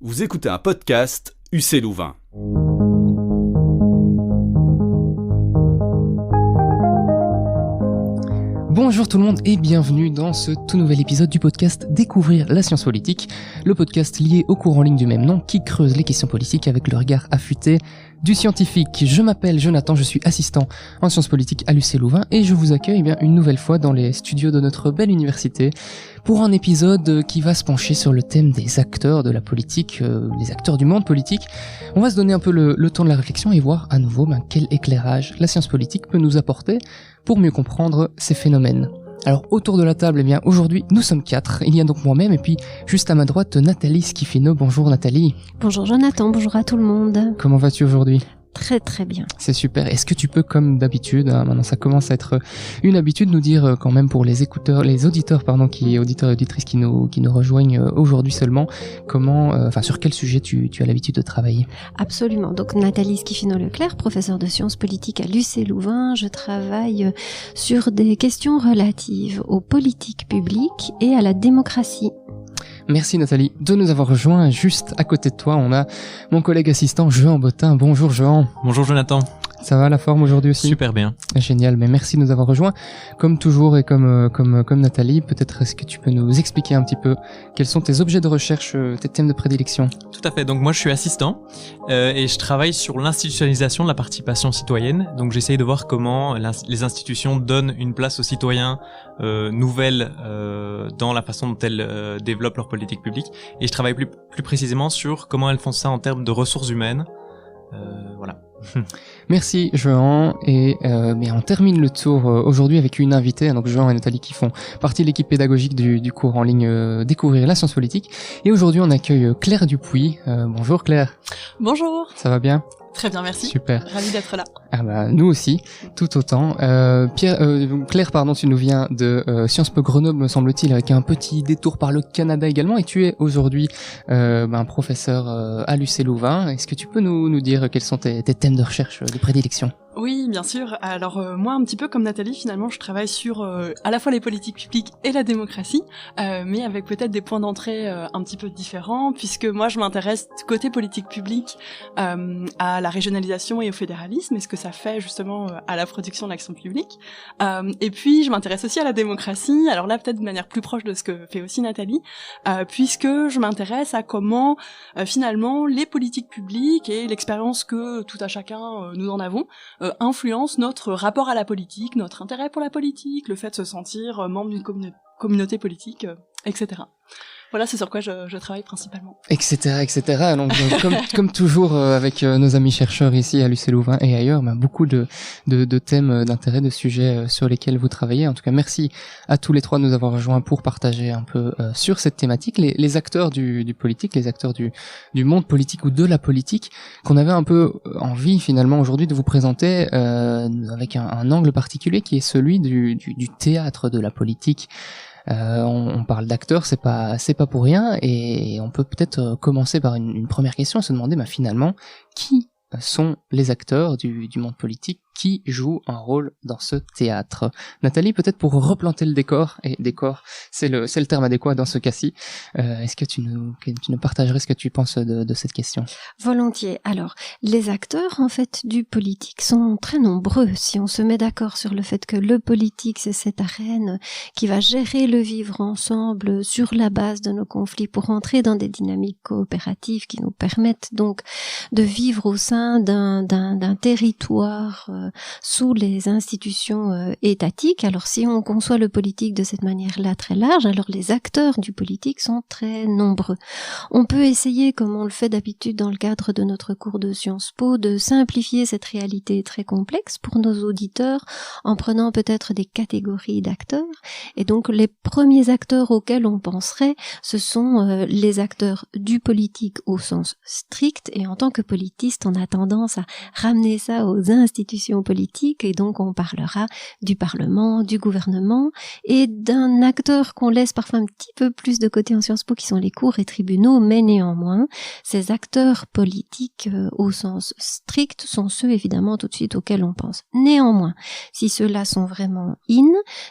Vous écoutez un podcast UC Louvain. Bonjour tout le monde et bienvenue dans ce tout nouvel épisode du podcast Découvrir la science politique, le podcast lié au cours en ligne du même nom qui creuse les questions politiques avec le regard affûté du scientifique. Je m'appelle Jonathan, je suis assistant en sciences politiques à l'UC Louvain et je vous accueille une nouvelle fois dans les studios de notre belle université pour un épisode qui va se pencher sur le thème des acteurs de la politique, les acteurs du monde politique. On va se donner un peu le temps de la réflexion et voir à nouveau quel éclairage la science politique peut nous apporter pour mieux comprendre ces phénomènes. Alors autour de la table, aujourd'hui nous sommes 4. Il y a donc moi-même et puis juste à ma droite Nathalie Schifino. Bonjour Nathalie. Bonjour Jonathan, bonjour à tout le monde. Comment vas-tu aujourd'hui ? Très très bien. C'est super. Est-ce que tu peux, comme d'habitude, maintenant ça commence à être une habitude, nous dire quand même pour les auditeurs et auditrices qui nous rejoignent aujourd'hui seulement, sur quel sujet tu as l'habitude de travailler ? Absolument. Donc Nathalie Schifino-Leclerc, professeure de sciences politiques à l'UC Louvain. Je travaille sur des questions relatives aux politiques publiques et à la démocratie. Merci Nathalie de nous avoir rejoints. Juste à côté de toi, on a mon collègue assistant Jean Bottin. Bonjour Jean. Bonjour Jonathan. Ça va la forme aujourd'hui aussi ? Super bien. Génial, mais merci de nous avoir rejoints. Comme toujours et comme Nathalie, peut-être est-ce que tu peux nous expliquer un petit peu quels sont tes objets de recherche, tes thèmes de prédilection ? Tout à fait, donc moi je suis assistant et je travaille sur l'institutionnalisation de la participation citoyenne. Donc j'essaye de voir comment les institutions donnent une place aux citoyens nouvelle dans la façon dont elles développent leur politique publique. Et je travaille plus précisément sur comment elles font ça en termes de ressources humaines. Voilà. Merci Jean et on termine le tour aujourd'hui avec une invitée, donc Jean et Nathalie qui font partie de l'équipe pédagogique du cours en ligne Découvrir la science politique, et aujourd'hui on accueille Claire Dupuis. Bonjour Claire. Bonjour. Ça va bien ? Très bien, merci. Super. Ravi d'être là. Nous aussi, tout autant. Claire, tu nous viens de Sciences Po Grenoble, me semble-t-il, avec un petit détour par le Canada également, et tu es aujourd'hui professeur à l'UC Louvain. Est-ce que tu peux nous dire quels sont tes thèmes de recherche de prédilection ? Oui, bien sûr. Alors moi, un petit peu comme Nathalie, finalement, je travaille sur à la fois les politiques publiques et la démocratie, mais avec peut-être des points d'entrée un petit peu différents, puisque moi, je m'intéresse côté politique publique à la régionalisation et au fédéralisme, et ce que ça fait justement à la production de l'action publique. Et puis, je m'intéresse aussi à la démocratie, alors là, peut-être de manière plus proche de ce que fait aussi Nathalie, puisque je m'intéresse à comment, finalement, les politiques publiques et l'expérience que tout à chacun nous en avons, influence notre rapport à la politique, notre intérêt pour la politique, le fait de se sentir membre d'une communauté politique, etc. Voilà, c'est sur quoi je travaille principalement. Etc. Donc, comme toujours avec nos amis chercheurs ici à l'UC Louvain et ailleurs, beaucoup de thèmes d'intérêt, de sujets sur lesquels vous travaillez. En tout cas, merci à tous les trois de nous avoir rejoints pour partager un peu sur cette thématique, les acteurs du politique, les acteurs du monde politique ou de la politique, qu'on avait un peu envie finalement aujourd'hui de vous présenter avec un angle particulier qui est celui du théâtre de la politique. On parle d'acteurs, c'est pas pour rien, et on peut peut-être commencer par une première question, à se demander finalement qui sont les acteurs du monde politique, qui jouent un rôle dans ce théâtre. Nathalie, peut-être pour replanter le décor, et décor, c'est le terme adéquat dans ce cas-ci, est-ce que tu nous partagerais ce que tu penses de cette question ? Volontiers. Alors, les acteurs, en fait, du politique sont très nombreux. Si on se met d'accord sur le fait que le politique, c'est cette arène qui va gérer le vivre ensemble sur la base de nos conflits pour entrer dans des dynamiques coopératives qui nous permettent donc de vivre au sein d'un territoire sous les institutions étatiques. Alors si on conçoit le politique de cette manière-là très large, alors les acteurs du politique sont très nombreux. On peut essayer, comme on le fait d'habitude dans le cadre de notre cours de Sciences Po, de simplifier cette réalité très complexe pour nos auditeurs en prenant peut-être des catégories d'acteurs. Et donc les premiers acteurs auxquels on penserait, ce sont les acteurs du politique au sens strict, et en tant que politiste, on a tendance à ramener ça aux institutions institutions politiques, et donc on parlera du Parlement, du gouvernement, et d'un acteur qu'on laisse parfois un petit peu plus de côté en Sciences Po, qui sont les cours et tribunaux, mais néanmoins, ces acteurs politiques au sens strict sont ceux évidemment tout de suite auxquels on pense. Néanmoins, si ceux-là sont vraiment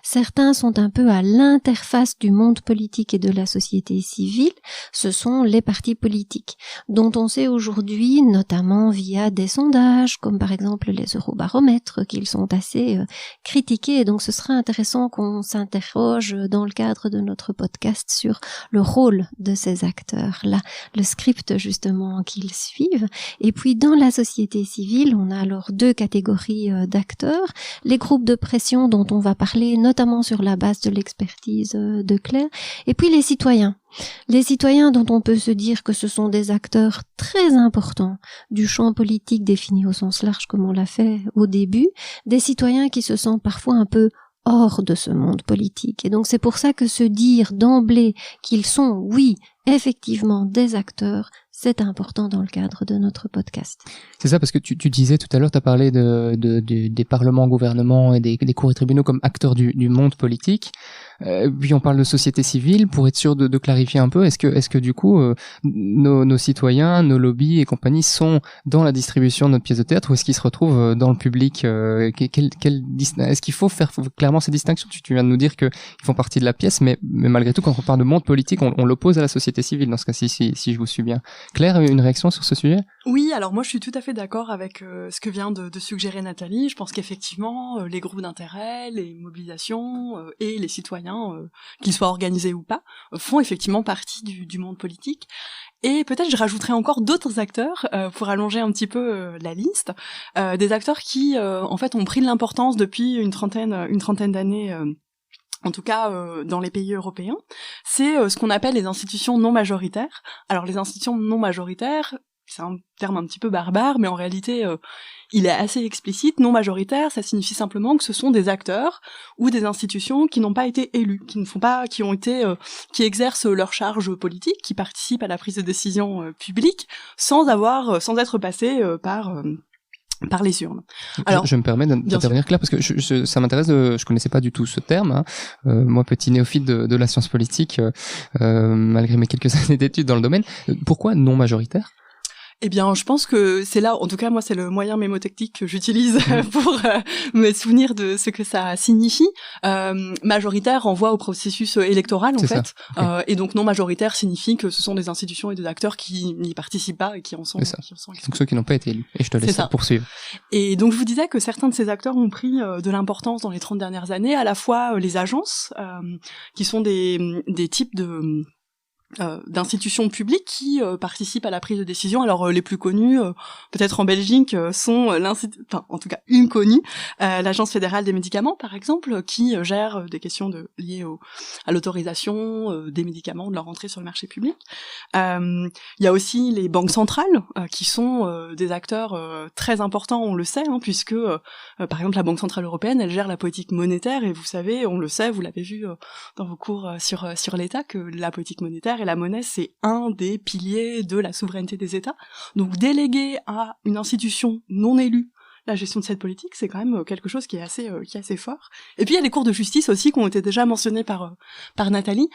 certains sont un peu à l'interface du monde politique et de la société civile, ce sont les partis politiques, dont on sait aujourd'hui, notamment via des sondages, comme par exemple les eurobaromètres, qu'ils sont assez critiqués, et donc ce sera intéressant qu'on s'interroge dans le cadre de notre podcast sur le rôle de ces acteurs-là, le script justement qu'ils suivent. Et puis dans la société civile, on a alors deux catégories d'acteurs, les groupes de pression dont on va parler notamment sur la base de l'expertise de Claire, et puis les citoyens. Les citoyens dont on peut se dire que ce sont des acteurs très importants du champ politique défini au sens large comme on l'a fait au début, des citoyens qui se sentent parfois un peu hors de ce monde politique. Et donc c'est pour ça que se dire d'emblée qu'ils sont, oui, effectivement des acteurs, c'est important dans le cadre de notre podcast. C'est ça, parce que tu disais tout à l'heure, tu as parlé des parlements, gouvernements et des cours et tribunaux comme acteurs du monde politique. Puis on parle de société civile, pour être sûr de clarifier un peu, est-ce que du coup nos citoyens, nos lobbies et compagnie sont dans la distribution de notre pièce de théâtre, ou est-ce qu'ils se retrouvent dans le public? Est-ce qu'il faut faire clairement ces distinctions? Tu viens de nous dire qu'ils font partie de la pièce, mais malgré tout, quand on parle de monde politique, on l'oppose à la société civile dans ce cas-ci, si je vous suis bien. Claire, une réaction sur ce sujet? Oui, alors moi je suis tout à fait d'accord avec ce que vient de suggérer Nathalie. Je pense qu'effectivement, les groupes d'intérêt, les mobilisations et les citoyens, qu'ils soient organisés ou pas, font effectivement partie du monde politique. Et peut-être je rajouterais encore d'autres acteurs pour allonger un petit peu la liste, des acteurs qui en fait ont pris de l'importance depuis une trentaine d'années. En tout cas, dans les pays européens, c'est ce qu'on appelle les institutions non majoritaires. Alors, les institutions non majoritaires, c'est un terme un petit peu barbare, mais en réalité, il est assez explicite. Non majoritaire, ça signifie simplement que ce sont des acteurs ou des institutions qui n'ont pas été élus, qui exercent leur charge politique, qui participent à la prise de décision publique, sans être passés par les urnes. Alors, je me permets d'intervenir, Claire, parce que ça m'intéresse. Je connaissais pas du tout ce terme. Hein. Moi, petit néophyte de la science politique, malgré mes quelques années d'études dans le domaine. Pourquoi non majoritaire? Eh bien, je pense que c'est là, en tout cas, moi, c'est le moyen mémotechnique que j'utilise pour me souvenir de ce que ça signifie. Majoritaire renvoie au processus électoral, en fait. Okay. Et donc, non majoritaire signifie que ce sont des institutions et des acteurs qui n'y participent pas et qui en sont donc ceux qui n'ont pas été élus. Et je te laisse poursuivre. Et donc, je vous disais que certains de ces acteurs ont pris de l'importance dans les 30 dernières années, à la fois les agences, qui sont des types d'institutions publiques qui participent à la prise de décision. Alors les plus connus, peut-être en Belgique, sont en tout cas une connue, l'Agence fédérale des médicaments par exemple, qui gère des questions liées à l'autorisation des médicaments, de leur entrée sur le marché public. Il y a aussi les banques centrales qui sont des acteurs très importants, on le sait, hein, puisque par exemple la Banque centrale européenne, elle gère la politique monétaire, et vous savez, on le sait, vous l'avez vu dans vos cours sur l'État, que la politique monétaire et la monnaie, c'est un des piliers de la souveraineté des États. Donc déléguer à une institution non élue la gestion de cette politique, c'est quand même quelque chose qui est assez fort. Et puis il y a les cours de justice aussi qui ont été déjà mentionnés par Nathalie,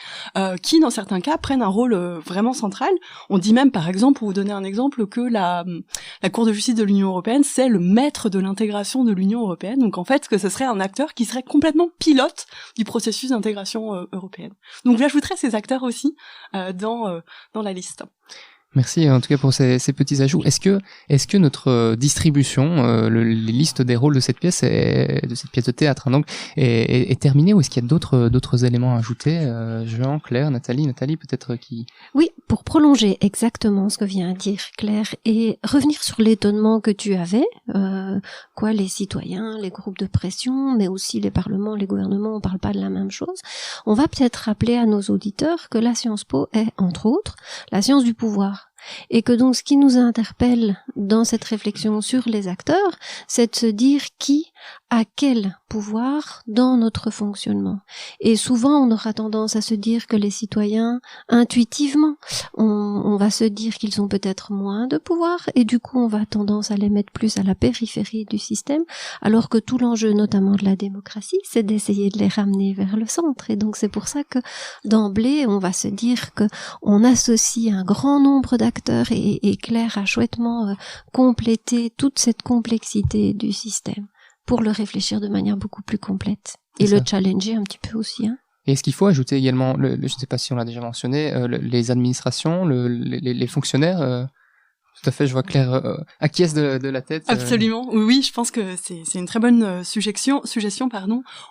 qui dans certains cas prennent un rôle vraiment central. On dit même, par exemple, pour vous donner un exemple, que la Cour de justice de l'Union européenne, c'est le maître de l'intégration de l'Union européenne. Donc en fait, que ce serait un acteur qui serait complètement pilote du processus d'intégration européenne. Donc j'ajouterais ces acteurs aussi dans la liste. Merci en tout cas pour ces petits ajouts. Est-ce que notre distribution, les listes des rôles de cette pièce de théâtre, hein, donc est terminée, ou est-ce qu'il y a d'autres éléments à ajouter? Jean, Claire, Nathalie peut-être qui... Oui, pour prolonger exactement ce que vient de dire Claire et revenir sur l'étonnement que tu avais, les citoyens, les groupes de pression, mais aussi les parlements, les gouvernements, on parle pas de la même chose. On va peut-être rappeler à nos auditeurs que la Sciences Po est, entre autres, la science du pouvoir. Et que donc ce qui nous interpelle dans cette réflexion sur les acteurs, c'est de se dire qui à quel pouvoir dans notre fonctionnement. Et souvent, on aura tendance à se dire que les citoyens, intuitivement, on va se dire qu'ils ont peut-être moins de pouvoir, et du coup, on va tendance à les mettre plus à la périphérie du système, alors que tout l'enjeu, notamment de la démocratie, c'est d'essayer de les ramener vers le centre. Et donc, c'est pour ça que, d'emblée, on va se dire que on associe un grand nombre d'acteurs, et Claire a chouettement complété toute cette complexité du système pour le réfléchir de manière beaucoup plus complète et le challenger un petit peu aussi. Hein. Et est-ce qu'il faut ajouter également, je ne sais pas si on l'a déjà mentionné, les administrations, les fonctionnaires Tout à fait, je vois Claire acquiesce de la tête. Absolument, oui, je pense que c'est une très bonne suggestion.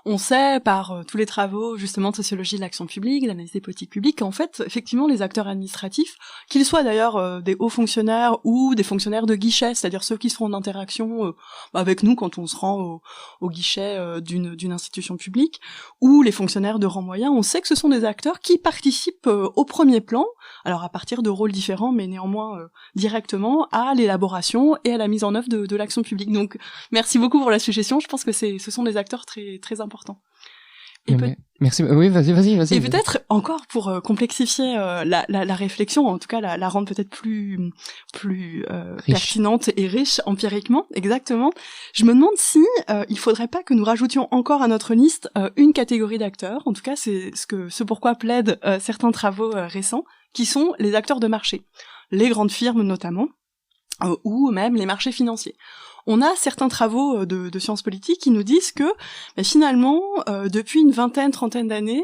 On sait par tous les travaux justement de sociologie de l'action publique, d'analyse des politiques publiques, qu'en fait, effectivement, les acteurs administratifs, qu'ils soient d'ailleurs des hauts fonctionnaires ou des fonctionnaires de guichet, c'est-à-dire ceux qui seront en interaction avec nous quand on se rend au guichet d'une institution publique, ou les fonctionnaires de rang moyen, on sait que ce sont des acteurs qui participent au premier plan, alors à partir de rôles différents, mais néanmoins directement à l'élaboration et à la mise en œuvre de l'action publique. Donc, merci beaucoup pour la suggestion. Je pense que ce sont des acteurs très, très importants. Merci. Oui, vas-y. Et peut-être encore pour complexifier la réflexion, en tout cas la rendre peut-être plus pertinente et riche empiriquement, exactement. Je me demande si il faudrait pas que nous rajoutions encore à notre liste une catégorie d'acteurs. En tout cas, c'est ce pourquoi plaident certains travaux récents, qui sont les acteurs de marché, les grandes firmes notamment, ou même les marchés financiers. On a certains travaux de sciences politiques qui nous disent que finalement, depuis une trentaine d'années,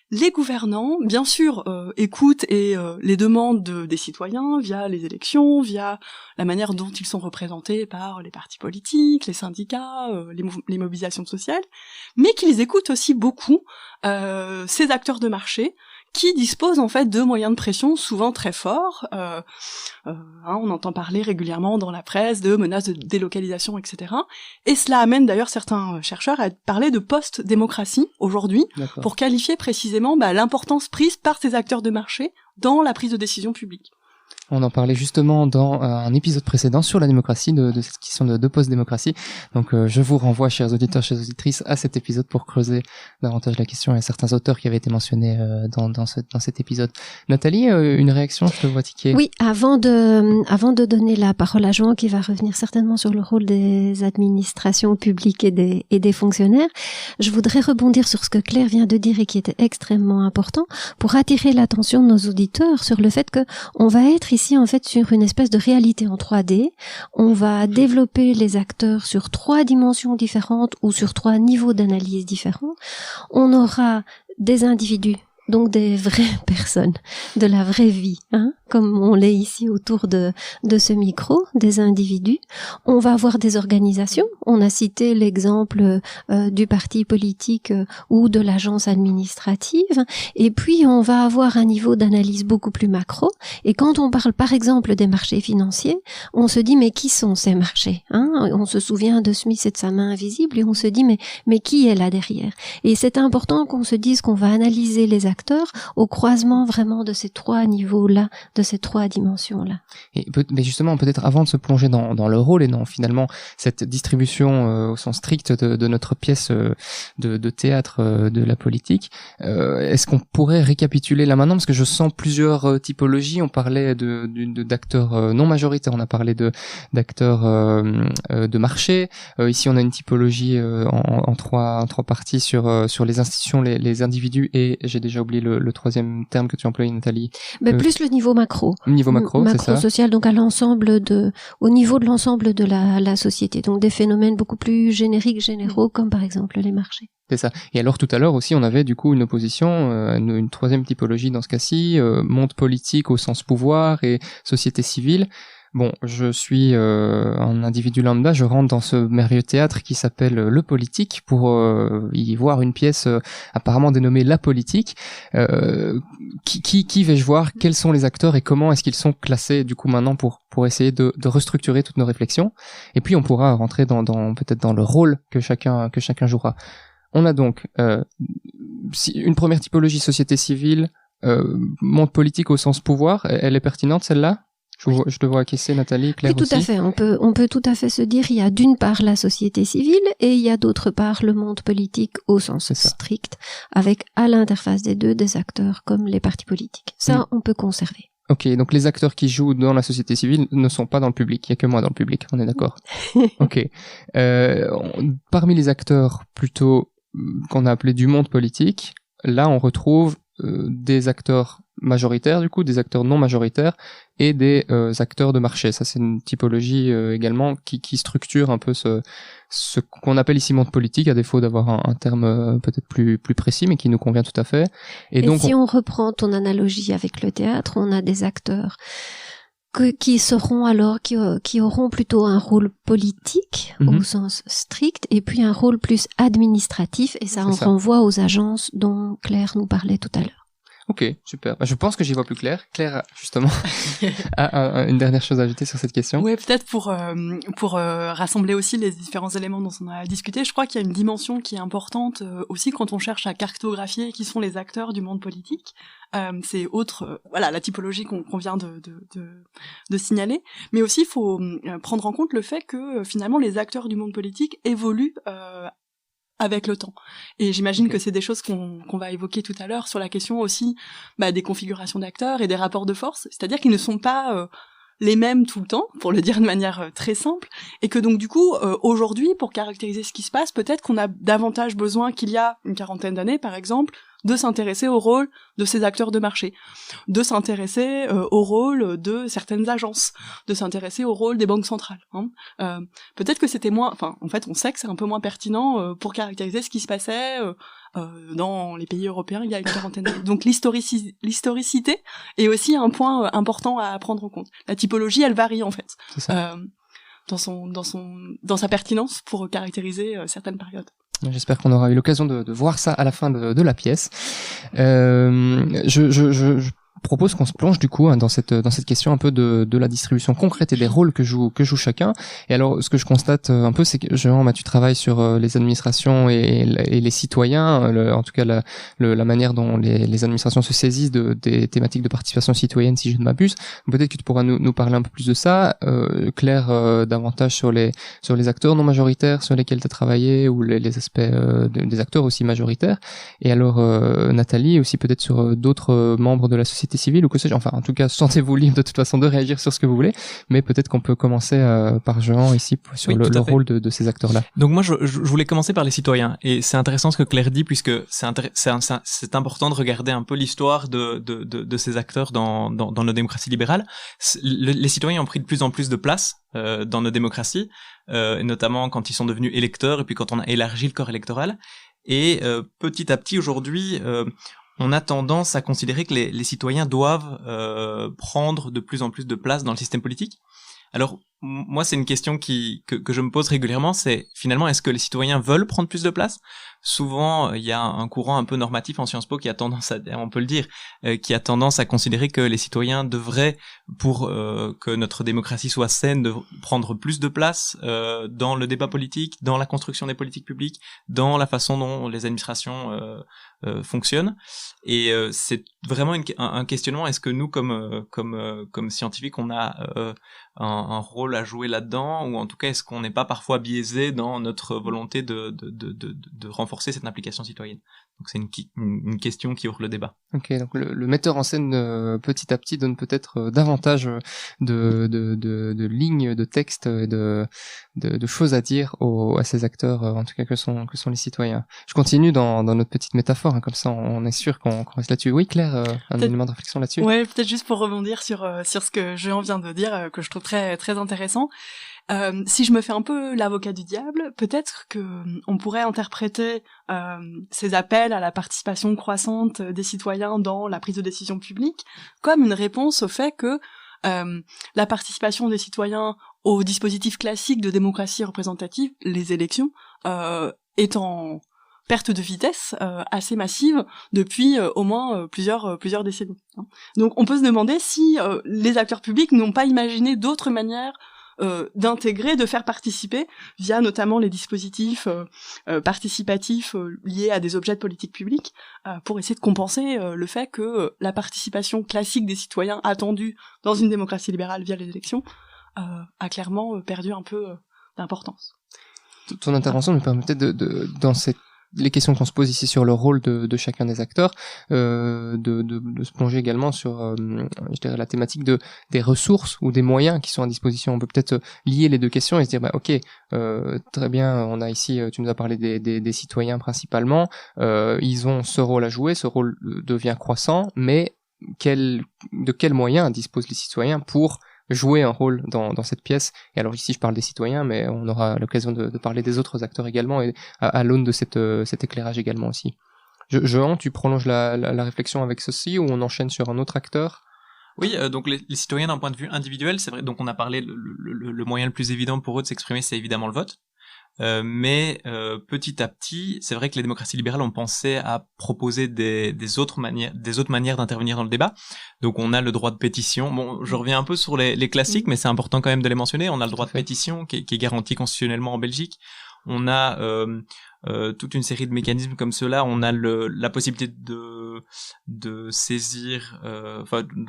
les gouvernants, bien sûr, écoutent les demandes des citoyens via les élections, via la manière dont ils sont représentés par les partis politiques, les syndicats, les mobilisations sociales, mais qu'ils écoutent aussi beaucoup ces acteurs de marché qui disposent en fait de moyens de pression souvent très forts. On entend parler régulièrement dans la presse de menaces de délocalisation, etc. Et cela amène d'ailleurs certains chercheurs à parler de post-démocratie aujourd'hui, pour qualifier précisément l'importance prise par ces acteurs de marché dans la prise de décision publique. On en parlait justement dans un épisode précédent sur la démocratie, de cette question de post-démocratie. Donc je vous renvoie, chers auditeurs, chères auditrices, à cet épisode pour creuser davantage la question. Il y a certains auteurs qui avaient été mentionnés dans cet épisode. Nathalie, une réaction, je te vois tiquer. Oui, avant de donner la parole à Jean, qui va revenir certainement sur le rôle des administrations publiques et des fonctionnaires, je voudrais rebondir sur ce que Claire vient de dire et qui était extrêmement important pour attirer l'attention de nos auditeurs sur le fait que on va être ici en fait sur une espèce de réalité en 3D. On va développer les acteurs sur 3 dimensions différentes ou sur 3 niveaux d'analyse différents. On aura des individus, donc des vraies personnes, de la vraie vie, comme on l'est ici autour de ce micro, des individus. On va avoir des organisations. On a cité l'exemple du parti politique ou de l'agence administrative. Et puis, on va avoir un niveau d'analyse beaucoup plus macro. Et quand on parle, par exemple, des marchés financiers, on se dit, mais qui sont ces marchés, On se souvient de Smith et de sa main invisible et on se dit, mais qui est là derrière? Et c'est important qu'on se dise qu'on va analyser les acteurs au croisement vraiment de ces 3 niveaux-là, de ces 3 dimensions-là. Mais justement, peut-être avant de se plonger dans le rôle et dans finalement cette distribution au sens strict de notre pièce de théâtre de la politique, est-ce qu'on pourrait récapituler là maintenant, parce que je sens plusieurs typologies. On parlait d'acteurs non majoritaires, on a parlé d'acteurs de marché. Ici, on a une typologie en trois parties sur les institutions, les individus, et j'ai déjà oublié le troisième terme que tu emploies, Nathalie. Plus le niveau macro. Niveau macro, c'est ça. Macro-social, donc au niveau de l'ensemble de la société. Donc des phénomènes beaucoup plus généraux, comme par exemple les marchés. C'est ça. Et alors tout à l'heure aussi, on avait du coup une opposition, une troisième typologie dans ce cas-ci, monde politique au sens pouvoir et société civile. Bon, je suis un individu lambda, je rentre dans ce merveilleux théâtre qui s'appelle Le Politique pour y voir une pièce apparemment dénommée La Politique. Qui vais-je voir? Quels sont les acteurs et comment est-ce qu'ils sont classés du coup maintenant pour essayer de restructurer toutes nos réflexions? Et puis on pourra rentrer peut-être dans le rôle que chacun jouera. On a donc une première typologie, société civile, monde politique au sens pouvoir. Elle est pertinente celle-là? Je te vois acquiescer, Nathalie, Claire oui, tout aussi. à fait. On peut tout à fait se dire, il y a d'une part la société civile et il y a d'autre part le monde politique au sens strict, avec à l'interface des deux des acteurs comme les partis politiques. Ça, on peut conserver. Ok, donc les acteurs qui jouent dans la société civile ne sont pas dans le public. Il y a que moi dans le public, on est d'accord. Ok. Parmi les acteurs plutôt qu'on a appelés du monde politique, là on retrouve des acteurs majoritaires du coup, des acteurs non majoritaires et des acteurs de marché. Ça c'est une typologie également qui structure un peu ce qu'on appelle ici monde politique, à défaut d'avoir un terme peut-être plus précis, mais qui nous convient tout à fait. Et donc si on reprend ton analogie avec le théâtre, on a des acteurs qui auront plutôt un rôle politique au sens strict et puis un rôle plus administratif, et ça renvoie aux agences dont Claire nous parlait tout à l'heure. Ok, super. Je pense que j'y vois plus clair. Claire, justement, a une dernière chose à ajouter sur cette question. Oui, peut-être pour rassembler aussi les différents éléments dont on a discuté. Je crois qu'il y a une dimension qui est importante aussi quand on cherche à cartographier qui sont les acteurs du monde politique. C'est la typologie qu'on vient de signaler. Mais aussi, il faut prendre en compte le fait que finalement les acteurs du monde politique évoluent avec le temps. Et j'imagine que c'est des choses qu'on va évoquer tout à l'heure sur la question aussi des configurations d'acteurs et des rapports de force. C'est-à-dire qu'ils ne sont pas les mêmes tout le temps, pour le dire de manière très simple, et que donc du coup, aujourd'hui, pour caractériser ce qui se passe, peut-être qu'on a davantage besoin qu'il y a une quarantaine d'années, par exemple, de s'intéresser au rôle de ces acteurs de marché, de s'intéresser au rôle de certaines agences, de s'intéresser au rôle des banques centrales. Peut-être que c'était moins... Enfin, en fait, on sait que c'est un peu moins pertinent pour caractériser ce qui se passait dans les pays européens il y a une quarantaine d'années. Donc l'historicité est aussi un point important à prendre en compte. La typologie, elle varie en fait, dans sa pertinence pour caractériser certaines périodes. J'espère qu'on aura eu l'occasion de voir ça à la fin de la pièce. Je propose qu'on se plonge du coup dans cette question un peu de la distribution concrète et des rôles que joue chacun. Et alors ce que je constate un peu, c'est que Jean, tu travailles sur les administrations et les citoyens, en tout cas la manière dont les administrations se saisissent des thématiques de participation citoyenne, si je ne m'abuse. Peut-être que tu pourras nous parler un peu plus de ça, Claire, davantage sur les acteurs non majoritaires sur lesquels tu as travaillé, ou les aspects des acteurs aussi majoritaires. Et alors Nathalie aussi peut-être sur d'autres membres de la société civile ou que sais-je. Enfin, en tout cas, sentez-vous libre de toute façon de réagir sur ce que vous voulez, mais peut-être qu'on peut commencer par Jean ici sur le rôle de ces acteurs-là. Donc moi, je voulais commencer par les citoyens, et c'est intéressant ce que Claire dit, puisque c'est important de regarder un peu l'histoire de ces acteurs dans nos démocraties libérales. Les citoyens ont pris de plus en plus de place dans nos démocraties, notamment quand ils sont devenus électeurs et puis quand on a élargi le corps électoral. Et petit à petit, aujourd'hui, on a tendance à considérer que les citoyens doivent prendre de plus en plus de place dans le système politique. Alors, moi, c'est une question que je me pose régulièrement, c'est finalement, est-ce que les citoyens veulent prendre plus de place ? Souvent, il y a un courant un peu normatif en Sciences Po qui a tendance on peut le dire, qui a tendance à considérer que les citoyens devraient, pour que notre démocratie soit saine, de prendre plus de place dans le débat politique, dans la construction des politiques publiques, dans la façon dont les administrations fonctionnent. Et c'est vraiment un questionnement. Est-ce que nous, comme scientifiques, on a un rôle à jouer là-dedans, ou en tout cas est-ce qu'on n'est pas parfois biaisé dans notre volonté de renforcer cette implication citoyenne? Donc c'est une question qui ouvre le débat. Ok, donc le metteur en scène petit à petit donne peut-être davantage de lignes, de textes et de choses à dire à ces acteurs, en tout cas que sont les citoyens. Je continue dans notre petite métaphore, comme ça on est sûr qu'on reste là-dessus. Oui, Claire, un élément de réflexion là-dessus. Ouais, peut-être juste pour rebondir sur ce que Jean vient de dire, que je trouve très très intéressant. Si je me fais un peu l'avocat du diable, peut-être que on pourrait interpréter ces appels à la participation croissante des citoyens dans la prise de décision publique comme une réponse au fait que la participation des citoyens au dispositif classique de démocratie représentative, les élections, est en perte de vitesse assez massive depuis au moins plusieurs décennies. Donc on peut se demander si les acteurs publics n'ont pas imaginé d'autres manières d'intégrer, de faire participer via notamment les dispositifs participatifs liés à des objets de politique publique, pour essayer de compenser le fait que la participation classique des citoyens attendue dans une démocratie libérale via les élections a clairement perdu un peu d'importance. Ton intervention me permettait dans les questions qu'on se pose ici sur le rôle de chacun des acteurs, de se plonger également sur, je dirais, la thématique des ressources ou des moyens qui sont à disposition. On peut peut-être lier les deux questions et se dire, ok, très bien, on a ici, tu nous as parlé des citoyens principalement, ils ont ce rôle à jouer, ce rôle devient croissant, mais de quels moyens disposent les citoyens pour jouer un rôle dans cette pièce? Et alors ici je parle des citoyens, mais on aura l'occasion de parler des autres acteurs également, et à l'aune de cet éclairage également aussi. Jean, tu prolonges la réflexion avec ceci, ou on enchaîne sur un autre acteur? Oui, donc les citoyens d'un point de vue individuel, c'est vrai, donc on a parlé, le moyen le plus évident pour eux de s'exprimer, c'est évidemment le vote. Mais petit à petit, c'est vrai que les démocraties libérales ont pensé à proposer des autres manières d'intervenir dans le débat. Donc on a le droit de pétition. Bon, je reviens un peu sur les classiques, mais c'est important quand même de les mentionner. On a le droit de pétition qui est garanti constitutionnellement en Belgique. On a toute une série de mécanismes comme cela. On a la possibilité de saisir.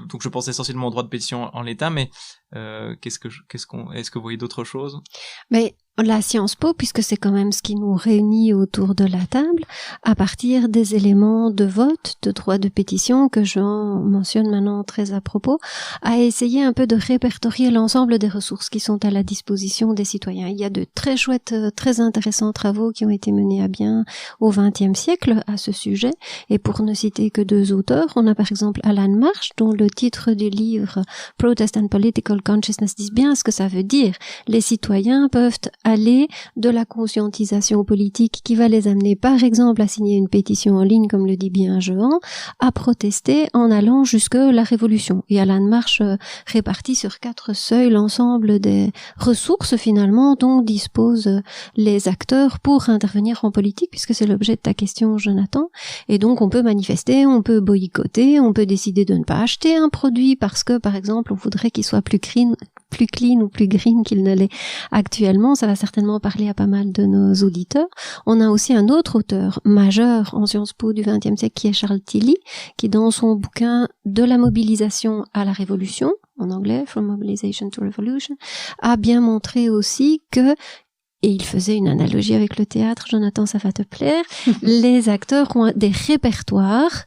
Donc je pense essentiellement au droit de pétition en l'état, mais est-ce que vous voyez d'autres choses? Mais la Sciences Po, puisque c'est quand même ce qui nous réunit autour de la table, à partir des éléments de vote, de droit de pétition, que Jean mentionne maintenant très à propos, a essayé un peu de répertorier l'ensemble des ressources qui sont à la disposition des citoyens. Il y a de très chouettes, très intéressants travaux qui ont été menés à bien au XXe siècle à ce sujet. Et pour ne citer que 2 auteurs, on a par exemple Alan Marsh, dont le titre du livre Protest and Political Consciousness dit bien ce que ça veut dire. Les citoyens peuvent aller de la conscientisation politique qui va les amener par exemple à signer une pétition en ligne, comme le dit bien Jean, à protester en allant jusque la révolution. Et Alan Marsh répartit sur 4 seuils l'ensemble des ressources finalement dont disposent les acteurs pour intervenir en politique, puisque c'est l'objet de ta question, Jonathan. Et donc on peut manifester, on peut boycotter, on peut décider de ne pas acheter un produit parce que par exemple on voudrait qu'il soit plus clean ou plus green qu'il ne l'est actuellement. Ça va certainement parler à pas mal de nos auditeurs. On a aussi un autre auteur majeur en Sciences Po du XXe siècle qui est Charles Tilly, qui dans son bouquin De la mobilisation à la révolution, en anglais, From Mobilization to Revolution, a bien montré aussi que, et il faisait une analogie avec le théâtre, Jonathan, ça va te plaire, les acteurs ont des répertoires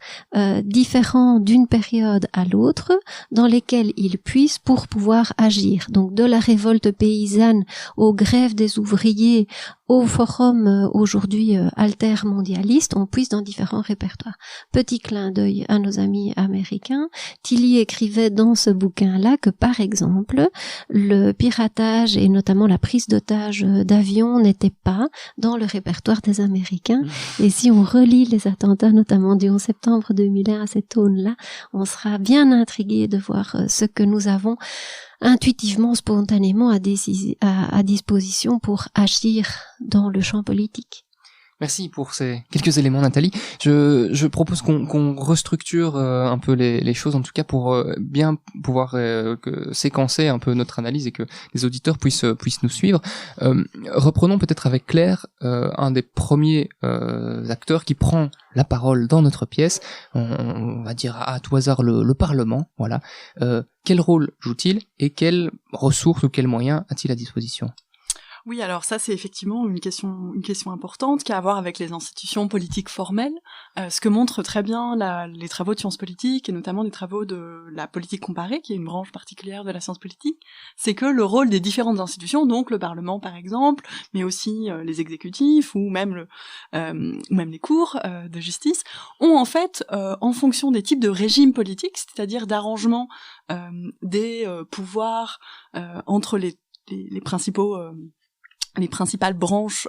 différents d'une période à l'autre dans lesquels ils puissent pour pouvoir agir. Donc de la révolte paysanne aux grèves des ouvriers, au forum aujourd'hui altermondialiste, on puise dans différents répertoires. Petit clin d'œil à nos amis américains, Tilly écrivait dans ce bouquin-là que par exemple, le piratage et notamment la prise d'otages d'avions n'était pas dans le répertoire des Américains. Et si on relit les attentats, notamment du 11 septembre 2001 à cette aune-là, on sera bien intrigué de voir ce que nous avons intuitivement, spontanément à disposition pour agir dans le champ politique. Merci pour ces quelques éléments, Nathalie. Je propose qu'on restructure un peu les choses, en tout cas pour bien pouvoir séquencer un peu notre analyse et que les auditeurs puissent nous suivre. Reprenons peut-être avec Claire un des premiers acteurs qui prend la parole dans notre pièce. On va dire à tout hasard le Parlement. Voilà. Quel rôle joue-t-il et quelles ressources ou quels moyens a-t-il à disposition? Oui, alors ça c'est effectivement une question importante qui a à voir avec les institutions politiques formelles. Ce que montrent très bien les travaux de sciences politiques et notamment les travaux de la politique comparée, qui est une branche particulière de la science politique, c'est que le rôle des différentes institutions, donc le Parlement par exemple, mais aussi les exécutifs ou même les cours de justice, ont en fait, en fonction des types de régimes politiques, c'est-à-dire d'arrangement des pouvoirs entre les principales branches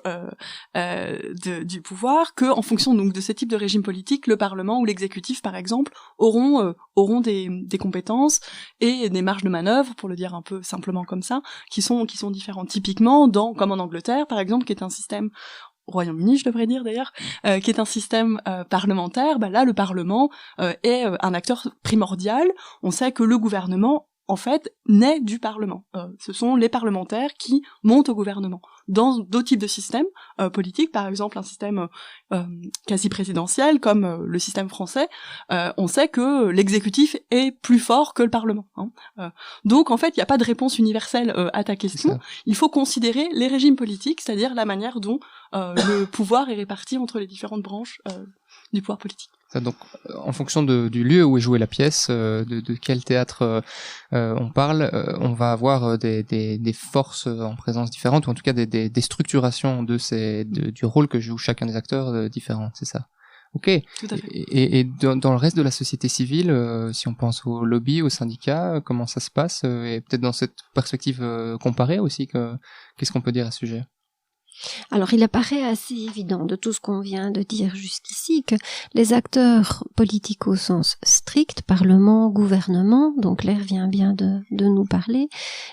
du pouvoir, que en fonction donc de ce type de régime politique, le Parlement ou l'exécutif par exemple auront des compétences et des marges de manœuvre, pour le dire un peu simplement comme ça, qui sont différentes. Typiquement comme en Angleterre par exemple, qui est un système, au Royaume-Uni, je devrais dire d'ailleurs, qui est un système parlementaire, là le Parlement est un acteur primordial. On sait que le gouvernement en fait, naît du Parlement. Ce sont les parlementaires qui montent au gouvernement. Dans d'autres types de systèmes politiques, par exemple un système quasi présidentiel comme le système français, on sait que l'exécutif est plus fort que le Parlement. Donc en fait, il n'y a pas de réponse universelle à ta question. Il faut considérer les régimes politiques, c'est-à-dire la manière dont le pouvoir est réparti entre les différentes branches du pouvoir politique. Ça, donc, en fonction du lieu où est jouée la pièce, de quel théâtre on parle, on va avoir des forces en présence différentes, ou en tout cas des structurations du rôle que joue chacun des acteurs différents, c'est ça? Ok. Tout à fait. Et dans le reste de la société civile, si on pense aux lobbies, aux syndicats, comment ça se passe, et peut-être dans cette perspective comparée aussi, qu'est-ce qu'on peut dire à ce sujet? Alors, il apparaît assez évident de tout ce qu'on vient de dire jusqu'ici que les acteurs politiques au sens strict, Parlement, gouvernement, donc Claire vient bien de nous parler,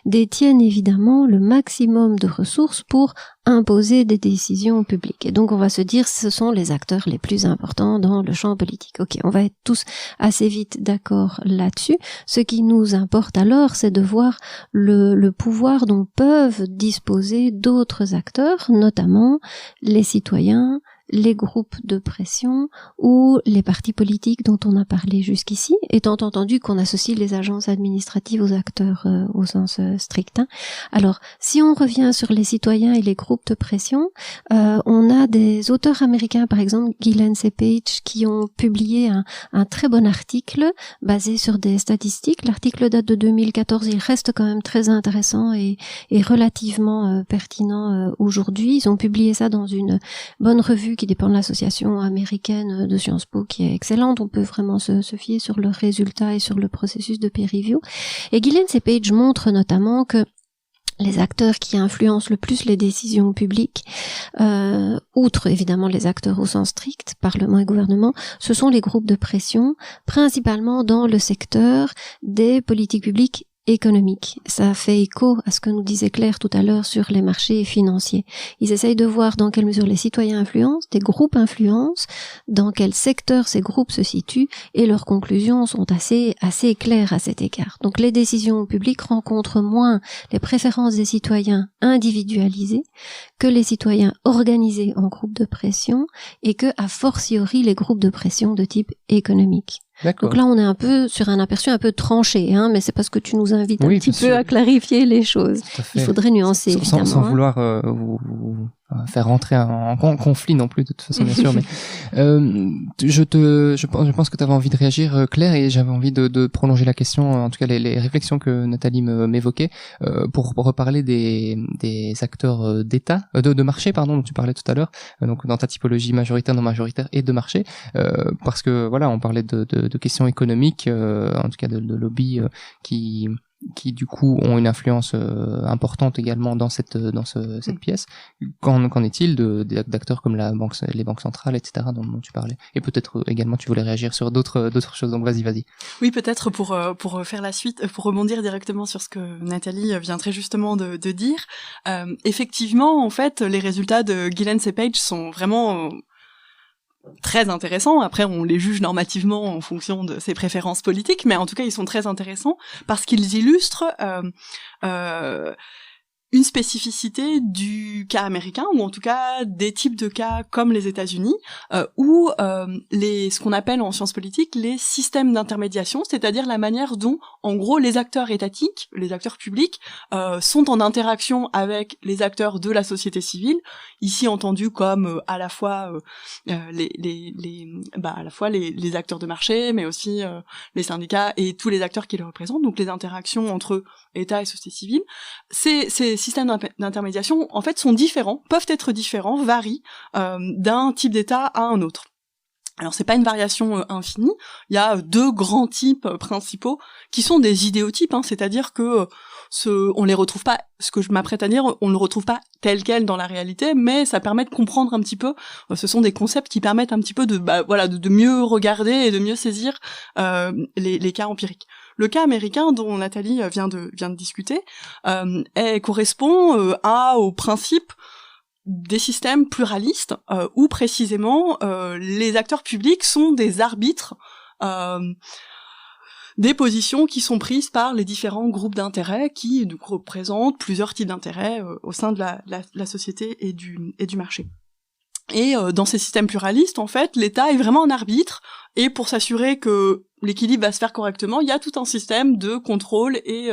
détiennent évidemment le maximum de ressources pour imposer des décisions publiques. Et donc, on va se dire, ce sont les acteurs les plus importants dans le champ politique. Ok, on va être tous assez vite d'accord là-dessus. Ce qui nous importe alors, c'est de voir le pouvoir dont peuvent disposer d'autres acteurs, notamment les citoyens, les groupes de pression ou les partis politiques dont on a parlé jusqu'ici, étant entendu qu'on associe les agences administratives aux acteurs au sens strict. Alors, si on revient sur les citoyens et les groupes de pression, on a des auteurs américains, par exemple Gilens et Page, qui ont publié un très bon article basé sur des statistiques. L'article date de 2014, il reste quand même très intéressant et relativement pertinent aujourd'hui. Ils ont publié ça dans une bonne revue qui dépend de l'association américaine de Sciences Po, qui est excellente. On peut vraiment se fier sur leurs résultats et sur le processus de peer review. Et Gilens et Page montrent notamment que les acteurs qui influencent le plus les décisions publiques, outre évidemment les acteurs au sens strict, Parlement et gouvernement, ce sont les groupes de pression, principalement dans le secteur des politiques publiques économique. Ça fait écho à ce que nous disait Claire tout à l'heure sur les marchés financiers. Ils essayent de voir dans quelle mesure les citoyens influencent, des groupes influencent, dans quel secteur ces groupes se situent, et leurs conclusions sont assez claires à cet égard. Donc les décisions publiques rencontrent moins les préférences des citoyens individualisés que les citoyens organisés en groupes de pression, et que, a fortiori, les groupes de pression de type économique. D'accord. Donc là, on est un peu sur un aperçu un peu tranché, mais c'est parce que tu nous invites un petit peu sûr. à clarifier les choses. Il faudrait nuancer, évidemment. Sans vouloir vous faire rentrer en conflit non plus, de toute façon, bien sûr. Mais je pense que tu avais envie de réagir, Claire, et j'avais envie de prolonger la question, en tout cas les réflexions que Nathalie m'évoquait, pour reparler des acteurs d'État, de marché, pardon, dont tu parlais tout à l'heure, donc dans ta typologie majoritaire, non majoritaire et de marché, parce que voilà, on parlait de questions économiques, en tout cas de lobby qui du coup ont une influence importante également dans cette pièce. Qu'en est-il d'acteurs comme les banques centrales, etc., dont tu parlais? Et peut-être également tu voulais réagir sur d'autres choses, donc vas-y. Oui, peut-être pour faire la suite, pour rebondir directement sur ce que Nathalie vient très justement de dire. Effectivement, en fait, les résultats de Gilens et Page sont vraiment très intéressants. Après, on les juge normativement en fonction de ses préférences politiques, mais en tout cas, ils sont très intéressants parce qu'ils illustrent une spécificité du cas américain, ou en tout cas des types de cas comme les États-Unis, où ce qu'on appelle en sciences politiques les systèmes d'intermédiation, c'est-à-dire la manière dont, en gros, les acteurs étatiques, les acteurs publics, sont en interaction avec les acteurs de la société civile, ici entendus comme à la fois les acteurs de marché, mais aussi les syndicats et tous les acteurs qui les représentent, donc les interactions entre État et société civile. Ces systèmes d'intermédiation, en fait, sont différents, peuvent être différents, varient d'un type d'État à un autre. Alors c'est pas une variation infinie, il y a deux grands types principaux qui sont des idéotypes, c'est-à-dire que on les retrouve pas, ce que je m'apprête à dire, on ne le retrouve pas tel quel dans la réalité, mais ça permet de comprendre un petit peu, ce sont des concepts qui permettent un petit peu de mieux regarder et de mieux saisir les cas empiriques. Le cas américain dont Nathalie vient de discuter correspond au principe des systèmes pluralistes où précisément les acteurs publics sont des arbitres des positions qui sont prises par les différents groupes d'intérêts qui du coup représentent plusieurs types d'intérêts au sein de la société et du marché. Et dans ces systèmes pluralistes, en fait, l'État est vraiment un arbitre, et pour s'assurer que l'équilibre va se faire correctement, il y a tout un système de contrôle et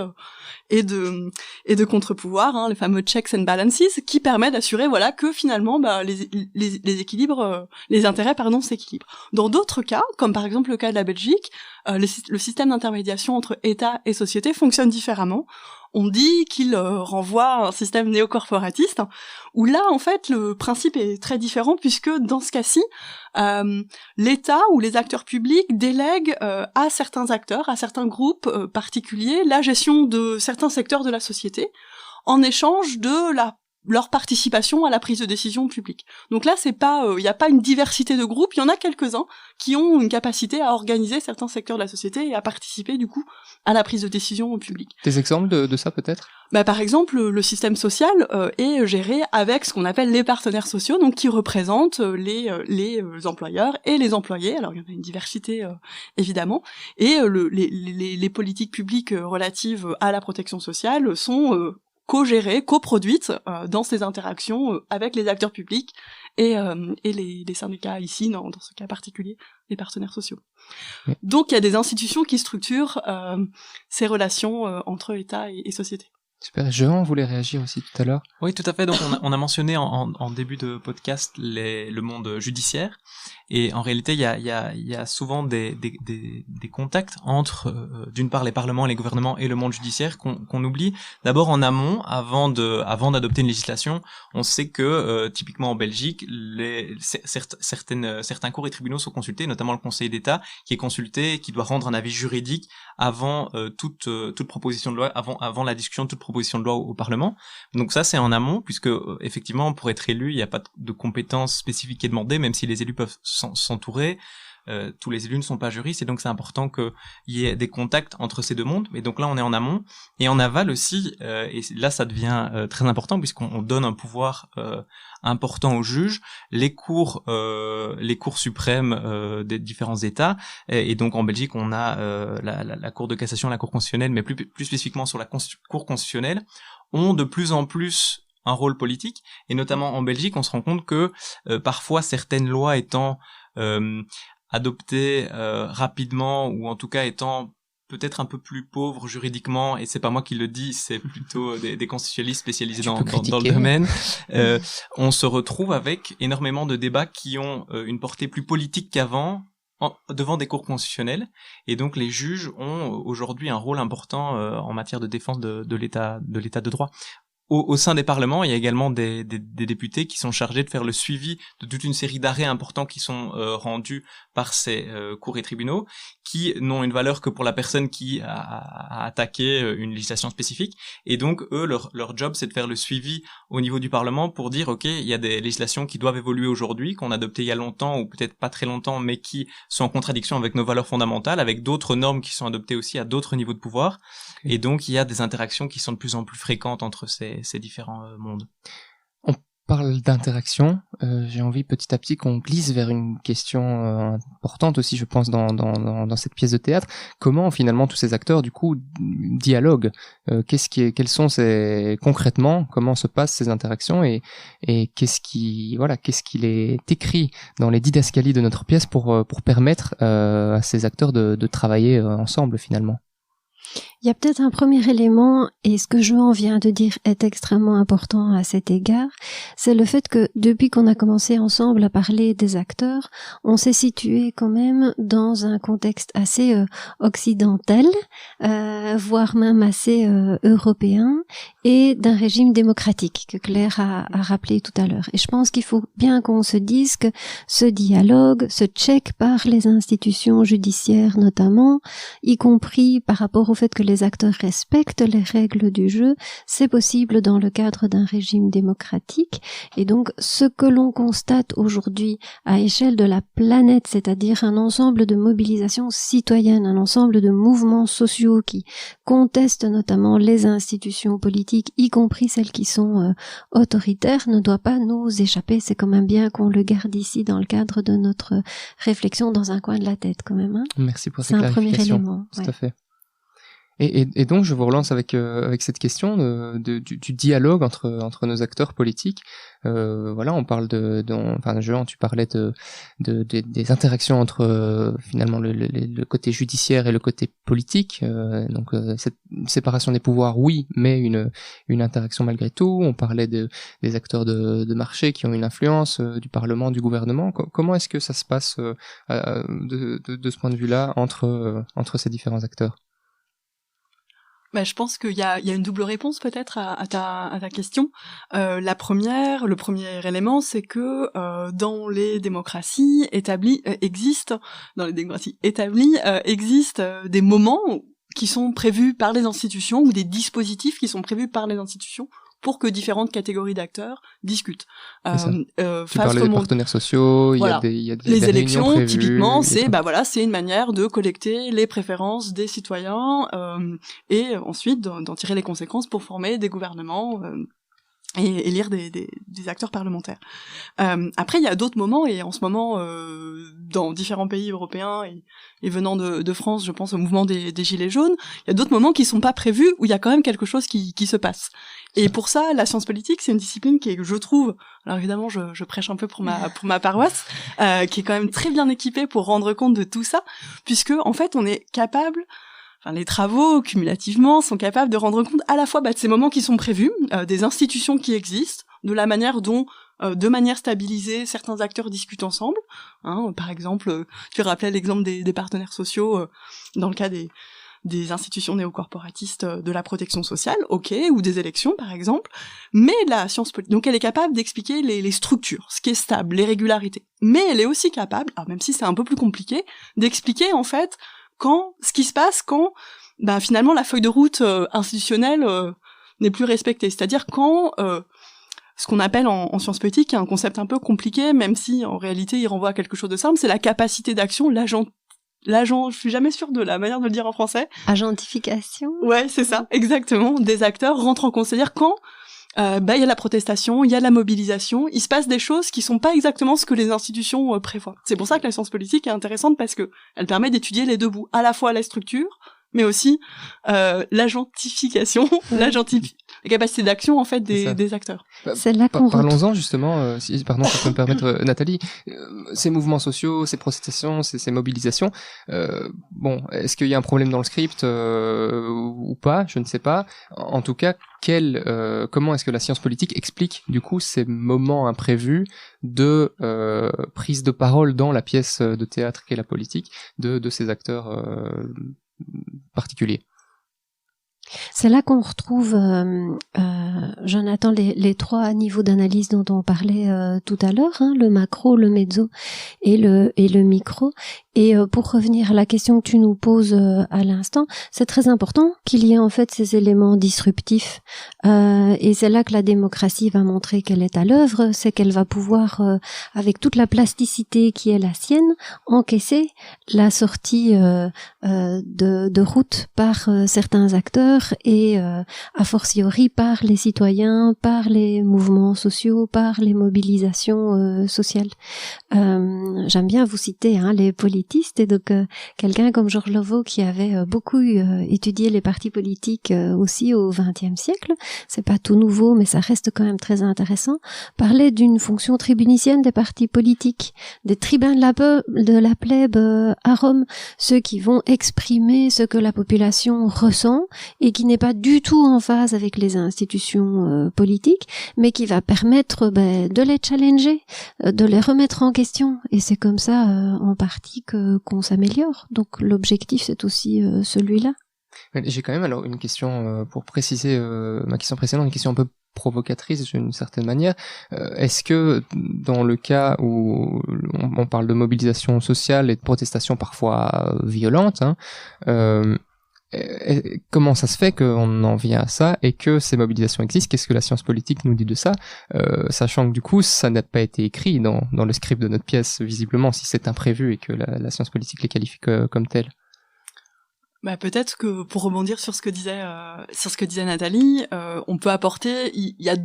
de contre-pouvoir, les fameux checks and balances, qui permet d'assurer que finalement les équilibres, les intérêts s'équilibrent. Dans d'autres cas, comme par exemple le cas de la Belgique, le système d'intermédiation entre État et société fonctionne différemment. On dit qu'il renvoie à un système néocorporatiste, où là, en fait, le principe est très différent, puisque dans ce cas-ci, l'État ou les acteurs publics délèguent à certains acteurs, à certains groupes particuliers, la gestion de certains secteurs de la société, en échange de leur participation à la prise de décision publique. Donc là, c'est pas, il n'y a pas une diversité de groupes, il y en a quelques-uns qui ont une capacité à organiser certains secteurs de la société et à participer du coup à la prise de décision publique. Des exemples de ça peut-être ? Par exemple, le système social est géré avec ce qu'on appelle les partenaires sociaux, donc qui représentent les employeurs et les employés. Alors il y en a une diversité évidemment, et les politiques publiques relatives à la protection sociale sont co-gérées, coproduites dans ces interactions avec les acteurs publics et les syndicats, ici dans ce cas particulier, les partenaires sociaux. Oui. Donc il y a des institutions qui structurent ces relations entre État et société. Super. Jean voulait réagir aussi tout à l'heure. Oui, tout à fait. Donc, on a mentionné en début de podcast le monde judiciaire. Et en réalité, il y a souvent des contacts entre, d'une part, les parlements, les gouvernements et le monde judiciaire qu'on oublie. D'abord, en amont, avant d'adopter une législation, on sait que, typiquement en Belgique, certains cours et tribunaux sont consultés, notamment le Conseil d'État, qui est consulté, qui doit rendre un avis juridique avant toute proposition de loi, avant la discussion de toute proposition de loi au Parlement. Donc ça, c'est en amont, puisque effectivement, pour être élu, il n'y a pas de compétences spécifiques qui est demandée, même si les élus peuvent s'entourer. Tous les élus ne sont pas juristes, et donc c'est important qu'il y ait des contacts entre ces deux mondes. Et donc là, on est en amont. Et en aval aussi, et là, ça devient très important, puisqu'on donne un pouvoir important aux juges, les cours suprêmes des différents États, et donc en Belgique, on a la Cour de cassation, la Cour constitutionnelle, mais plus spécifiquement sur la Cour constitutionnelle, ont de plus en plus un rôle politique, et notamment en Belgique, on se rend compte que parfois certaines lois étant adoptées rapidement, ou en tout cas étant peut-être un peu plus pauvres juridiquement, et c'est pas moi qui le dis, c'est plutôt des constitutionnalistes spécialisés dans le domaine, on se retrouve avec énormément de débats qui ont une portée plus politique qu'avant, devant des cours constitutionnels, et donc les juges ont aujourd'hui un rôle important en matière de défense de l'état de droit. Au sein des parlements, il y a également des députés qui sont chargés de faire le suivi de toute une série d'arrêts importants qui sont rendus par ces cours et tribunaux, qui n'ont une valeur que pour la personne qui a attaqué une législation spécifique. Et donc, eux, leur job, c'est de faire le suivi au niveau du Parlement pour dire, OK, il y a des législations qui doivent évoluer aujourd'hui, qu'on a adoptées il y a longtemps, ou peut-être pas très longtemps, mais qui sont en contradiction avec nos valeurs fondamentales, avec d'autres normes qui sont adoptées aussi à d'autres niveaux de pouvoir. Okay. Et donc, il y a des interactions qui sont de plus en plus fréquentes entre ces différents mondes. On parle d'interaction. J'ai envie petit à petit qu'on glisse vers une question importante aussi, je pense, dans cette pièce de théâtre. Comment finalement tous ces acteurs du coup dialoguent quels sont concrètement, comment se passent ces interactions, et qu'est-ce qu'il est écrit dans les didascalies de notre pièce pour permettre à ces acteurs de travailler ensemble finalement. Il y a peut-être un premier élément, et ce que Johan vient de dire est extrêmement important à cet égard, c'est le fait que depuis qu'on a commencé ensemble à parler des acteurs, on s'est situé quand même dans un contexte assez occidental, voire même assez européen, et d'un régime démocratique que Claire a rappelé tout à l'heure. Et je pense qu'il faut bien qu'on se dise que ce dialogue se check par les institutions judiciaires notamment, y compris par rapport au fait que les acteurs respectent les règles du jeu, c'est possible dans le cadre d'un régime démocratique. Et donc, ce que l'on constate aujourd'hui à échelle de la planète, c'est-à-dire un ensemble de mobilisations citoyennes, un ensemble de mouvements sociaux qui contestent notamment les institutions politiques, y compris celles qui sont autoritaires, ne doit pas nous échapper. C'est quand même bien qu'on le garde ici dans le cadre de notre réflexion dans un coin de la tête quand même. Hein. Merci pour C'est cette un premier clarification. élément. Tout à fait. Et donc, je vous relance avec cette question du dialogue entre nos acteurs politiques. Voilà, on parle Jean, tu parlais des interactions entre finalement le côté judiciaire et le côté politique. Donc, cette séparation des pouvoirs, oui, mais une interaction malgré tout. On parlait des acteurs de marché qui ont une influence, du Parlement, du gouvernement. Comment est-ce que ça se passe de ce point de vue-là entre ces différents acteurs? Bah, je pense qu'il y a une double réponse peut-être à ta question. Le premier élément, c'est que dans les démocraties établies existent des moments qui sont prévus par les institutions ou des dispositifs qui sont prévus par les institutions pour que différentes catégories d'acteurs discutent. Tu parlais des partenaires sociaux, voilà. il y a des les élections, prévues, typiquement, c'est une manière de collecter les préférences des citoyens et ensuite d'en tirer les conséquences pour former des gouvernements et élire des acteurs parlementaires. Après, il y a d'autres moments, et en ce moment, dans différents pays européens et venant de France, je pense au mouvement des Gilets jaunes, il y a d'autres moments qui sont pas prévus, où il y a quand même quelque chose qui se passe. Et pour ça, la science politique, c'est une discipline qui est, je trouve, alors évidemment, je prêche un peu pour ma paroisse, qui est quand même très bien équipée pour rendre compte de tout ça, puisque, en fait, on est capable... les travaux, cumulativement, sont capables de rendre compte à la fois de ces moments qui sont prévus, des institutions qui existent, de la manière dont, de manière stabilisée, certains acteurs discutent ensemble. Par exemple, tu rappelais l'exemple des partenaires sociaux dans le cas des institutions néocorporatistes de la protection sociale, ou des élections, par exemple. Mais la science politique, donc elle est capable d'expliquer les structures, ce qui est stable, les régularités. Mais elle est aussi capable, alors même si c'est un peu plus compliqué, d'expliquer, en fait, ce qui se passe quand finalement la feuille de route institutionnelle n'est plus respectée, c'est-à-dire quand ce qu'on appelle en sciences politiques, un concept un peu compliqué, même si en réalité il renvoie à quelque chose de simple, c'est la capacité d'action, l'agent, je suis jamais sûre de la manière de le dire en français. Agentification. Ouais, c'est ça, exactement, des acteurs rentrent en compte, c'est-à-dire quand il y a la protestation, il y a la mobilisation, il se passe des choses qui sont pas exactement ce que les institutions prévoient. C'est pour ça que la science politique est intéressante, parce que elle permet d'étudier les deux bouts, à la fois la structure, mais aussi l'agentification, la capacité d'action en fait des acteurs. C'est là qu'on Parlons-en justement, pardon, si tu peux me permettre, Nathalie, ces mouvements sociaux, ces protestations, ces mobilisations, est-ce qu'il y a un problème dans le script ou pas, je ne sais pas. En tout cas, comment est-ce que la science politique explique du coup ces moments imprévus de prise de parole dans la pièce de théâtre qu'est la politique de ces acteurs particuliers? C'est là qu'on retrouve, Jonathan, les trois niveaux d'analyse dont on parlait tout à l'heure, le macro, le mezzo et le micro. Et pour revenir à la question que tu nous poses à l'instant, c'est très important qu'il y ait en fait ces éléments disruptifs. Et c'est là que la démocratie va montrer qu'elle est à l'œuvre, c'est qu'elle va pouvoir, avec toute la plasticité qui est la sienne, encaisser la sortie de route par certains acteurs et a fortiori par les citoyens, par les mouvements sociaux, par les mobilisations sociales. J'aime bien vous citer les politistes, et donc quelqu'un comme Georges Loveau qui avait beaucoup étudié les partis politiques aussi au XXe siècle, c'est pas tout nouveau mais ça reste quand même très intéressant, parlait d'une fonction tribunicienne des partis politiques, des tribuns de la plèbe à Rome, ceux qui vont exprimer ce que la population ressent et qui n'est pas du tout en phase avec les institutions politiques, mais qui va permettre de les challenger, de les remettre en question, et c'est comme ça en partie qu'on s'améliore. Donc l'objectif c'est aussi celui-là. J'ai quand même alors une question pour préciser ma question précédente, une question un peu provocatrice d'une certaine manière. Est-ce que dans le cas où on parle de mobilisation sociale et de protestation parfois violentes, Comment ça se fait qu'on en vient à ça et que ces mobilisations existent? Qu'est-ce que la science politique nous dit de ça? Sachant que du coup, ça n'a pas été écrit dans le script de notre pièce, visiblement, si c'est imprévu et que la science politique les qualifie comme telles. Bah, peut-être que pour rebondir sur ce que disait Nathalie, on peut apporter, il y a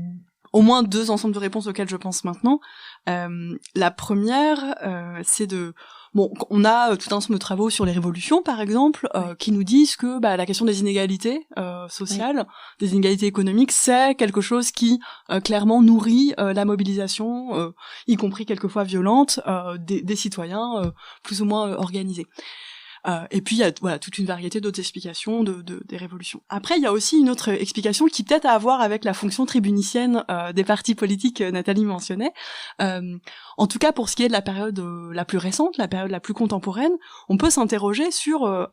au moins 2 ensembles de réponses auxquelles je pense maintenant. La première, c'est on a tout un ensemble de travaux sur les révolutions, par exemple, qui nous disent que la question des inégalités sociales, des inégalités économiques, c'est quelque chose qui clairement nourrit la mobilisation, y compris quelquefois violente, des citoyens plus ou moins organisés. Et puis il y a toute une variété d'autres explications des révolutions. Après il y a aussi une autre explication qui peut-être a à voir avec la fonction tribunicienne des partis politiques que Nathalie mentionnait. En tout cas pour ce qui est de la période la plus récente, la période la plus contemporaine, on peut s'interroger sur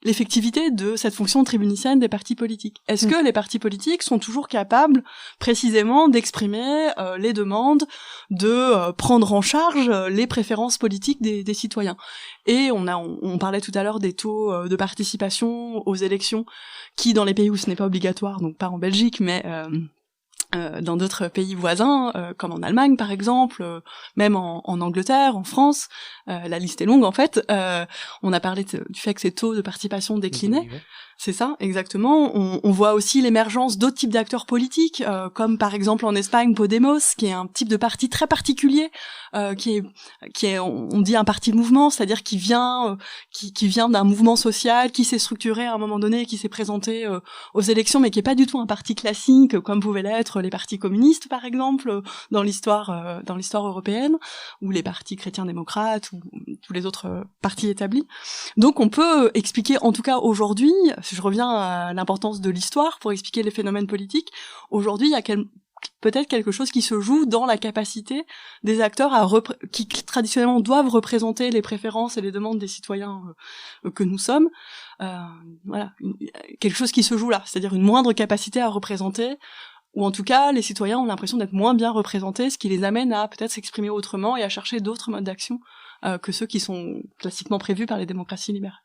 l'effectivité de cette fonction tribunicienne des partis politiques. Est-ce que les partis politiques sont toujours capables précisément d'exprimer les demandes, de prendre en charge les préférences politiques des citoyens? Et on parlait tout à l'heure des taux de participation aux élections qui, dans les pays où ce n'est pas obligatoire, donc pas en Belgique, mais dans d'autres pays voisins, comme en Allemagne par exemple, même en Angleterre, en France, la liste est longue en fait. On a parlé du fait que ces taux de participation déclinaient. C'est ça, exactement. On voit aussi l'émergence d'autres types d'acteurs politiques, comme par exemple en Espagne Podemos, qui est un type de parti très particulier, qui est on dit un parti de mouvement, c'est-à-dire qui vient d'un mouvement social, qui s'est structuré à un moment donné, qui s'est présenté aux élections, mais qui est pas du tout un parti classique comme pouvaient l'être les partis communistes par exemple dans l'histoire européenne, ou les partis chrétiens-démocrates, ou tous les autres partis établis. Donc on peut expliquer, en tout cas aujourd'hui, si je reviens à l'importance de l'histoire pour expliquer les phénomènes politiques, aujourd'hui il y a peut-être quelque chose qui se joue dans la capacité des acteurs qui traditionnellement doivent représenter les préférences et les demandes des citoyens que nous sommes. Quelque chose qui se joue là, c'est-à-dire une moindre capacité à représenter, ou en tout cas les citoyens ont l'impression d'être moins bien représentés, ce qui les amène à peut-être s'exprimer autrement et à chercher d'autres modes d'action que ceux qui sont classiquement prévus par les démocraties libérales.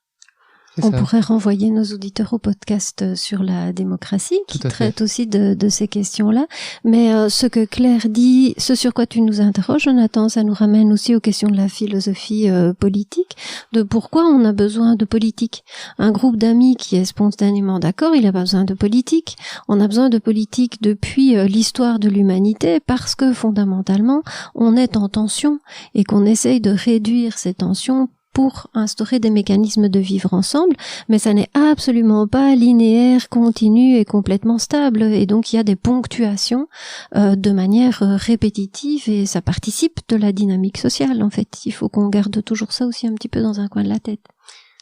On pourrait renvoyer nos auditeurs au podcast sur la démocratie, qui traite aussi de ces questions-là. Mais ce que Claire dit, ce sur quoi tu nous interroges, Jonathan, ça nous ramène aussi aux questions de la philosophie politique, de pourquoi on a besoin de politique. Un groupe d'amis qui est spontanément d'accord, il n'a pas besoin de politique. On a besoin de politique depuis l'histoire de l'humanité, parce que fondamentalement, on est en tension et qu'on essaye de réduire ces tensions pour instaurer des mécanismes de vivre ensemble, mais ça n'est absolument pas linéaire, continu et complètement stable, et donc il y a des ponctuations de manière répétitive, et ça participe de la dynamique sociale en fait. Il faut qu'on garde toujours ça aussi un petit peu dans un coin de la tête.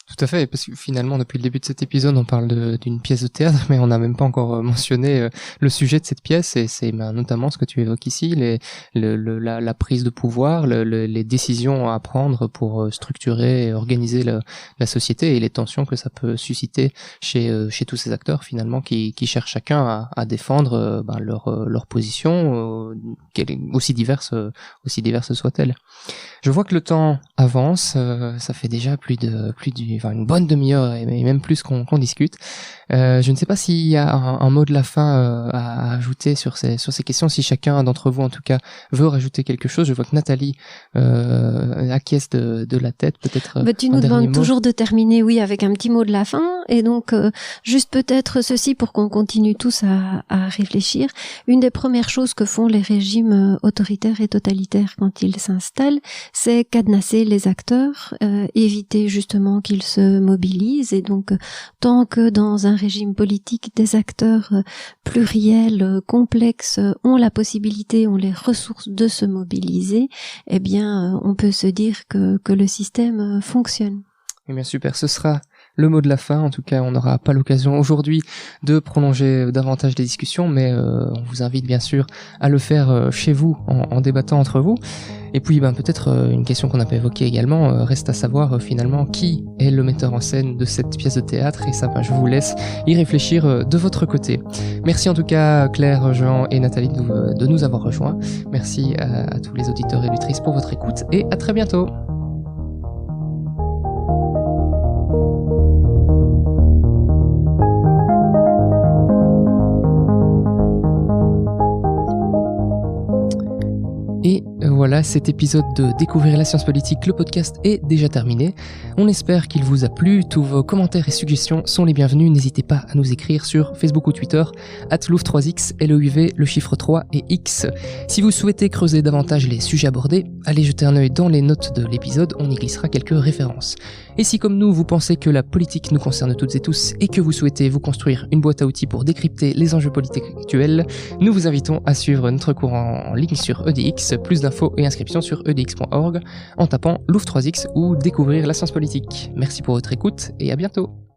Tout à fait, parce que finalement, depuis le début de cet épisode, on parle d'une pièce de théâtre, mais on n'a même pas encore mentionné le sujet de cette pièce, et c'est notamment ce que tu évoques ici, la prise de pouvoir, les décisions à prendre pour structurer et organiser la société, et les tensions que ça peut susciter chez tous ces acteurs, finalement, qui cherchent chacun à défendre leur position, aussi diverses soient-elles. Je vois que le temps avance, ça fait déjà une bonne demi-heure et même plus qu'on discute. Je ne sais pas s'il y a un mot de la fin à ajouter sur ces questions, si chacun d'entre vous en tout cas veut rajouter quelque chose. Je vois que Nathalie acquiesce de la tête, peut-être. Tu nous demandes toujours de terminer, oui, avec un petit mot de la fin, et donc juste peut-être ceci pour qu'on continue tous à réfléchir. Une des premières choses que font les régimes autoritaires et totalitaires quand ils s'installent, c'est cadenasser les acteurs, éviter justement qu'ils se mobilisent, et donc tant que dans un régime politique des acteurs pluriels, complexes, ont la possibilité, ont les ressources de se mobiliser, eh bien on peut se dire que le système fonctionne. Eh bien super, ce sera le mot de la fin. En tout cas, on n'aura pas l'occasion aujourd'hui de prolonger davantage les discussions, mais on vous invite bien sûr à le faire chez vous en débattant entre vous. Et puis peut-être une question qu'on n'a pas évoquée également, reste à savoir finalement qui est le metteur en scène de cette pièce de théâtre, et ça je vous laisse y réfléchir de votre côté. Merci en tout cas Claire, Jean et Nathalie de nous avoir rejoints. Merci à tous les auditeurs et auditrices pour votre écoute, et à très bientôt. voilà, cet épisode de Découvrir la science politique, le podcast est déjà terminé. On espère qu'il vous a plu. Tous vos commentaires et suggestions sont les bienvenus. N'hésitez pas à nous écrire sur Facebook ou Twitter, @louv3x, LEUV, le chiffre 3 et X. Si vous souhaitez creuser davantage les sujets abordés, allez jeter un œil dans les notes de l'épisode, on y glissera quelques références. Et si comme nous, vous pensez que la politique nous concerne toutes et tous et que vous souhaitez vous construire une boîte à outils pour décrypter les enjeux politiques actuels, nous vous invitons à suivre notre cours en ligne sur EDX. Plus d'infos et inscriptions sur edx.org en tapant Louv3x ou Découvrir la science politique. Merci pour votre écoute et à bientôt.